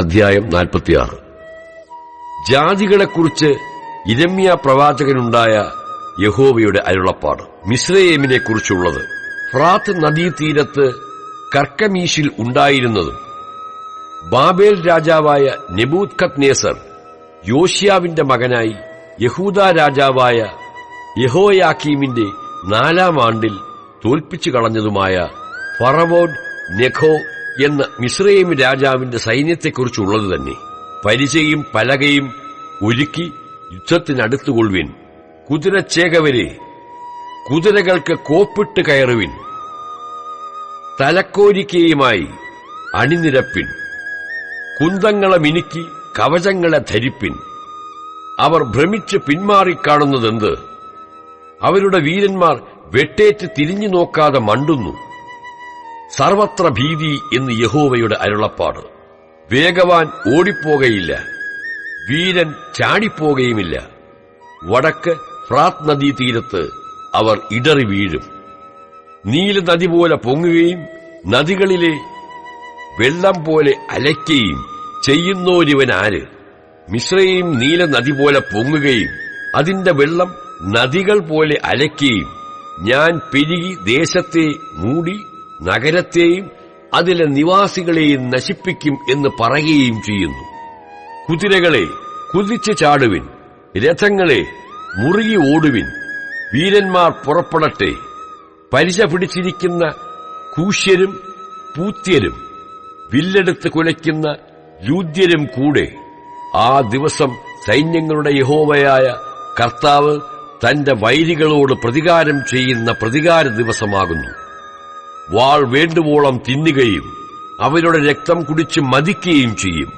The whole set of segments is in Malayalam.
അധ്യായം 46. ജാതികളെക്കുറിച്ച് യിരെമ്യാ പ്രവാചകനുണ്ടായ യഹോവയുടെ അരുളപ്പാട്. മിസ്രയീമിനെക്കുറിച്ചുള്ളത്. ഫ്രാത്ത് നദീതീരത്ത് കർക്കമീശിൽ ഉണ്ടായിരുന്നതും ബാബേൽ രാജാവായ നെബൂഖദ്നേസർ യോശിയാവിന്റെ മകനായി യഹൂദാ രാജാവായ യെഹോയാക്കീമിന്റെ 4-ാം ആണ്ടിൽ തോൽപ്പിച്ചു കളഞ്ഞതുമായ ഫറവോൻ നെഖോ എന്ന മിസ്രയീം രാജാവിന്റെ സൈന്യത്തെക്കുറിച്ചുള്ളത് തന്നെ. പരിചയും പലകയും ഒരുക്കി യുദ്ധത്തിനടുത്തുകൊള്ളുവിൻ. കുതിരച്ചേകവരെ, കുതിരകൾക്ക് കോപ്പിട്ട് കയറുവിൻ. തലക്കോരിക്കയുമായി അണിനിരപ്പിൻ. കുന്തങ്ങളെ മിനുക്കി കവചങ്ങളെ ധരിപ്പിൻ. അവർ ഭ്രമിച്ച് പിന്മാറിക്കാണുന്നതെന്ത്? അവരുടെ വീരന്മാർ വെട്ടേറ്റ് തിരിഞ്ഞു നോക്കാതെ മണ്ടുന്നു. സർവത്ര ഭീതി എന്ന് യഹോവയുടെ അരുളപ്പാട്. വേഗവാൻ ഓടിപ്പോകയില്ല, വീരൻ ചാടിപ്പോകുകയുമില്ല. വടക്ക് ഫ്രാത്ത് നദീതീരത്ത് അവർ ഇടറി വീഴും. നീല നദി പോലെ പൊങ്ങുകയും നദികളിലെ വെള്ളം പോലെ അലയ്ക്കുകയും ചെയ്യുന്നോരിവനാര്? മിസ്രയീം നീല നദി പോലെ പൊങ്ങുകയും അതിന്റെ വെള്ളം നദികൾ പോലെ അലയ്ക്കുകയും ഞാൻ പെരുകി ദേശത്തെ മൂടി നഗരത്തെയും അതിലെ നിവാസികളെയും നശിപ്പിക്കും എന്ന് പറയുകയും ചെയ്യുന്നു. കുതിരകളെ, കുതിച്ചു ചാടുവിൻ. രഥങ്ങളെ, മുറുകി ഓടുവിൻ. വീരന്മാർ പുറപ്പെടട്ടെ. പരിച പിടിച്ചിരിക്കുന്ന കൂശ്യരും പൂത്യരും വില്ലെടുത്ത് കുലയ്ക്കുന്ന ലൂദ്യരും കൂടെ. ആ ദിവസം സൈന്യങ്ങളുടെ യഹോവയായ കർത്താവ് തന്റെ വൈരികളോട് പ്രതികാരം ചെയ്യുന്ന പ്രതികാര ദിവസമാകുന്നു. വാൾ വേണ്ടുവോളം തിന്നുകയും അവരുടെ രക്തം കുടിച്ച് മതിക്കുകയും ചെയ്യും.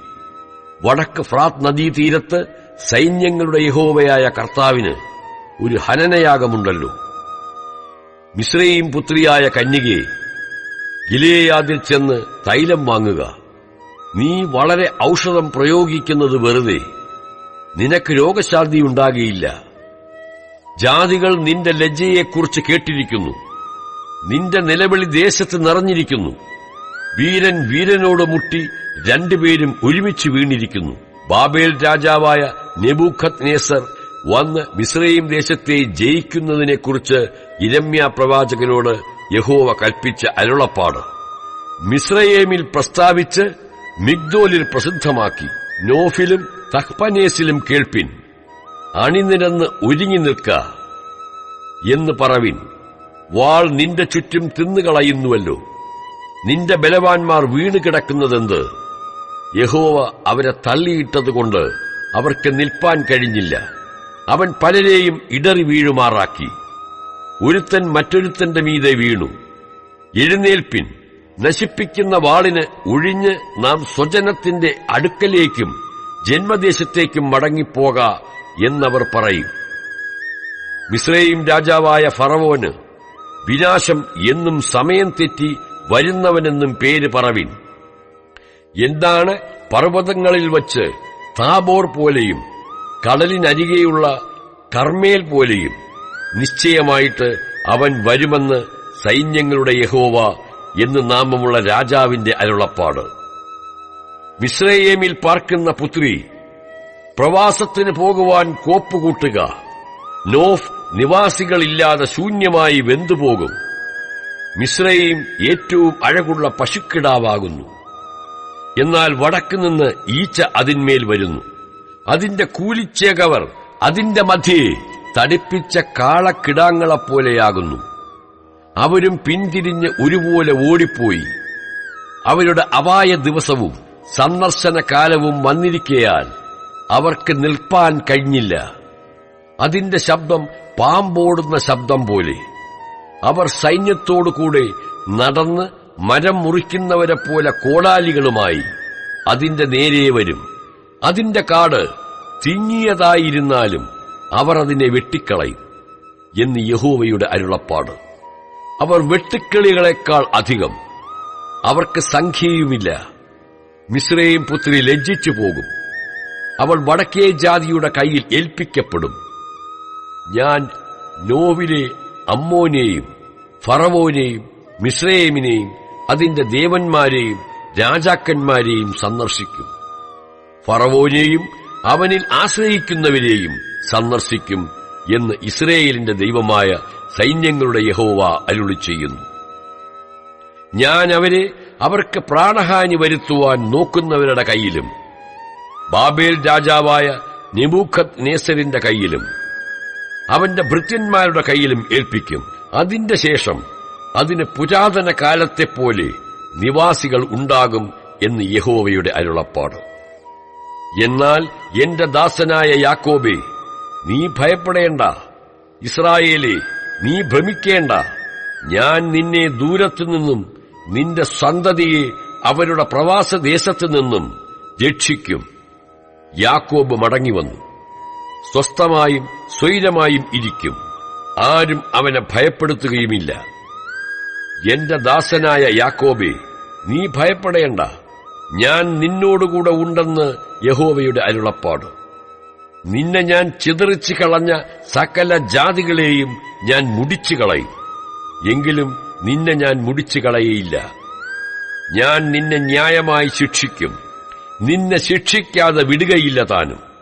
വടക്ക് ഫ്രാത്ത് നദീതീരത്ത് സൈന്യങ്ങളുടെ യഹോവയായ കർത്താവിന് ഒരു ഹനനയാഗമുണ്ടല്ലോ. മിസ്രയീം പുത്രിയായ കന്യകേ, ഗിലെയാദിൽ ചെന്ന് തൈലം വാങ്ങുക. നീ വളരെ ഔഷധം പ്രയോഗിക്കുന്നത് വെറുതെ. നിനക്ക് രോഗശാന്തിയുണ്ടാകുകയില്ല. ജാതികൾ നിന്റെ ലജ്ജയെക്കുറിച്ച് കേട്ടിരിക്കുന്നു. നിന്റെ നിലവിളി ദേശത്ത് നിറഞ്ഞിരിക്കുന്നു. വീരൻ വീരനോട് മുട്ടി രണ്ടുപേരും ഒരുമിച്ച് വീണിരിക്കുന്നു. ബാബേൽ രാജാവായ നെബൂഖദ്നേസർ വന്ന് മിസ്രയീം ദേശത്തെ ജയിക്കുന്നതിനെക്കുറിച്ച് യിരെമ്യാ പ്രവാചകനോട് യഹോവ കൽപ്പിച്ച അരുളപ്പാട്. മിസ്രയീമിൽ പ്രസ്താവിച്ച് മിഗ്ദോലിൽ പ്രസിദ്ധമാക്കി. നോഫിലും തഹ്പനേസിലും കേൾപ്പിൻ. അണിനിരന്ന് ഒരുങ്ങി നിൽക്ക എന്ന് പറവിൻ. വാൾ നിന്റെ ചുറ്റും തിന്നുകളയുന്നുവല്ലോ. നിന്റെ ബലവാന്മാർ വീണുകിടക്കുന്നതെന്ത്? യഹോവ അവരെ തള്ളിയിട്ടതുകൊണ്ട് അവർക്ക് നിൽപ്പാൻ കഴിഞ്ഞില്ല. അവൻ പലരെയും ഇടറി വീഴുമാറാക്കി. ഒരുത്തൻ മറ്റൊരുത്തന്റെ മീതെ വീണു. എഴുന്നേൽപ്പിൻ, നശിപ്പിക്കുന്ന വാളിന് ഒഴിഞ്ഞ് നാം സ്വജനത്തിന്റെ അടുക്കലേക്കും ജന്മദേശത്തേക്കും മടങ്ങിപ്പോക എന്നവർ പറയും. മിസ്രയീം രാജാവായ ഫറവോന് വിനാശം എന്നും സമയം തെറ്റി വരുന്നവനെന്നും പേര് പറവിൻ. എന്താണ് പർവ്വതങ്ങളിൽ വച്ച് താബോർ പോലെയും കടലിനരികെയുള്ള കർമ്മേൽ പോലെയും? നിശ്ചയമായിട്ട് അവൻ വരുമെന്ന് സൈന്യങ്ങളുടെ യഹോവ എന്ന് നാമമുള്ള രാജാവിന്റെ അരുളപ്പാട്. മിസ്രയീമിൽ പാർക്കുന്ന പുത്രി, പ്രവാസത്തിന് പോകുവാൻ കോപ്പുകൂട്ടുക. നോഫ് നിവാസികളില്ലാതെ ശൂന്യമായി വെന്തുപോകും. മിസ്രയീം ഏറ്റവും അഴകുള്ള പശുക്കിടാവാകുന്നു. എന്നാൽ വടക്കുനിന്ന് ഈച്ച അതിന്മേൽ വരുന്നു. അതിന്റെ കൂലിച്ചേകവർ അതിന്റെ മധ്യേ തടിപ്പിച്ച കാളക്കിടാങ്ങളെപ്പോലെയാകുന്നു. അവരും പിന്തിരിഞ്ഞ് ഒരുപോലെ ഓടിപ്പോയി. അവരുടെ അപായ ദിവസവും സന്ദർശന കാലവും വന്നിരിക്കയാൽ അവർക്ക് നിൽപ്പാൻ കഴിഞ്ഞില്ല. അതിന്റെ ശബ്ദം പാമ്പോടുന്ന ശബ്ദം പോലെ. അവർ സൈന്യത്തോടുകൂടെ നടന്ന് മരം മുറിക്കുന്നവരെ പോലെ കോടാലികളുമായി അതിന്റെ നേരെ വരും. അതിന്റെ കാട് തിങ്ങിയതായിരുന്നാലും അവർ അതിനെ വെട്ടിക്കളയും എന്ന് യഹോവയുടെ അരുളപ്പാട്. അവർ വെട്ടുക്കിളികളെക്കാൾ അധികം, അവർക്ക് സംഖ്യയുമില്ല. മിസ്രയീം പുത്രി ലജ്ജിച്ചു പോകും. അവൾ വടക്കേ ജാതിയുടെ കയ്യിൽ ഏൽപ്പിക്കപ്പെടും. ഞാൻ നോവിലെ അമ്മോനെയും ഫറവോനെയും മിസ്രയീമിനെയും അതിന്റെ ദേവന്മാരെയും രാജാക്കന്മാരെയും സന്ദർശിക്കും. ഫറവോനെയും അവനിൽ ആശ്രയിക്കുന്നവരെയും സന്ദർശിക്കും എന്ന് ഇസ്രയേലിന്റെ ദൈവമായ സൈന്യങ്ങളുടെ യഹോവ അരുളിച്ചെയ്യുന്നു. ഞാൻ അവരെ അവർക്ക് പ്രാണഹാനി വരുത്തുവാൻ നോക്കുന്നവരുടെ കൈയിലും ബാബേൽ രാജാവായ നെബൂഖദ്നേസരിന്റെ കൈയിലും അവന്റെ ഭൃത്യന്മാരുടെ കൈയിലും ഏൽപ്പിക്കും. അതിന്റെ ശേഷം അതിന് പുരാതന കാലത്തെപ്പോലെ നിവാസികൾ ഉണ്ടാകും എന്ന് യഹോവയുടെ അരുളപ്പാട്. എന്നാൽ എന്റെ ദാസനായ യാക്കോബേ, നീ ഭയപ്പെടേണ്ട. ഇസ്രായേലേ, നീ ഭ്രമിക്കേണ്ട. ഞാൻ നിന്നെ ദൂരത്തുനിന്നും നിന്റെ സന്തതിയെ അവരുടെ പ്രവാസദേശത്തുനിന്നും രക്ഷിക്കും. യാക്കോബ് മടങ്ങിവന്നു സ്വസ്ഥമായും സ്വൈരമായും ഇരിക്കും. ആരും അവനെ ഭയപ്പെടുത്തുകയുമില്ല. എന്റെ ദാസനായ യാക്കോബേ, നീ ഭയപ്പെടേണ്ട. ഞാൻ നിന്നോടുകൂടെ ഉണ്ടെന്ന് യഹോവയുടെ അരുളപ്പാട്. നിന്നെ ഞാൻ ചിതറിച്ചു കളഞ്ഞ സകല ജാതികളെയും ഞാൻ മുടിച്ചു കളയും. എങ്കിലും നിന്നെ ഞാൻ മുടിച്ചു കളയയില്ല. ഞാൻ നിന്നെ ന്യായമായി ശിക്ഷിക്കും. നിന്നെ ശിക്ഷിക്കാതെ വിടുകയില്ല താനും.